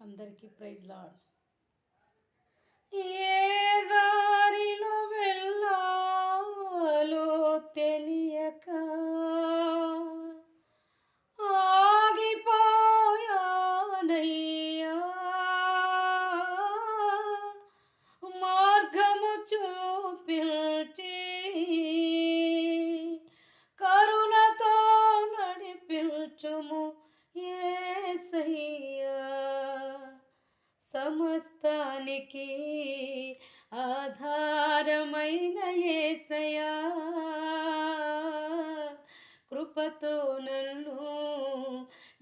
అందరికీ praise lord. ఏ దారిలో వెళ్ళాలో తెలియక ఆగిపోయానయ్యా, మార్గము చూపించి కరుణతో నడిపించుము యేసయ్యా. సమస్తానికి ఆధారమైన యేసయ్యా, కృపతో నన్ను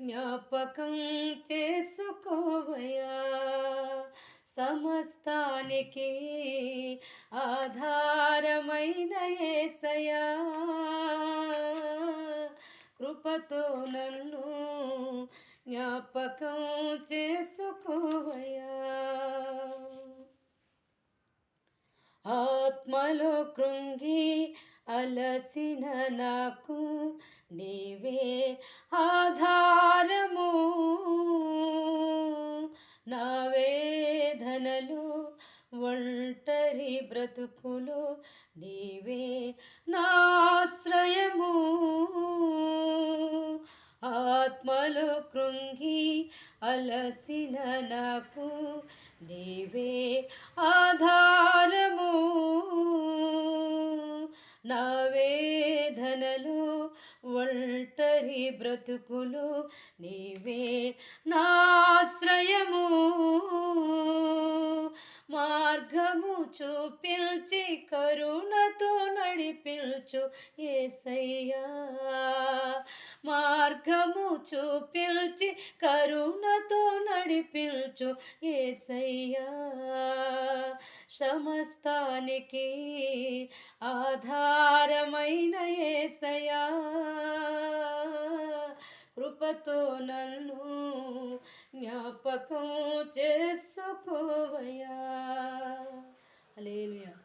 జ్ఞాపకం చేసుకోవయ్యా. సమస్తానికి ఆధారమైన యేసయ్యా, కృపతో నన్ను జ్ఞాపకం చేసుకోవయ్యా. ఆత్మలో కృంగి అలసిన నాకు నీవే ఆధారము. నా వేదనలు ఒంటరి బ్రతుకులు నీవే నాశ్రయము. ఆత్మలో కృంగి అలసిన నాకు నీవే ఆధారము. నా వేదనలు ఒంటరి బ్రతుకులు నీవే నాశ్రయము. మార్గము చూపించి కరుణతో నడిపించు యేసయ్యా. మార్గము చూపించి కరుణతో నడిపించు యేసయ్యా. సమస్తానికి ఆధారమైన యేసయ్యా, కృపతో నన్ను జ్ఞాపకం చేసుకోవయ్యా. హల్లెలూయా.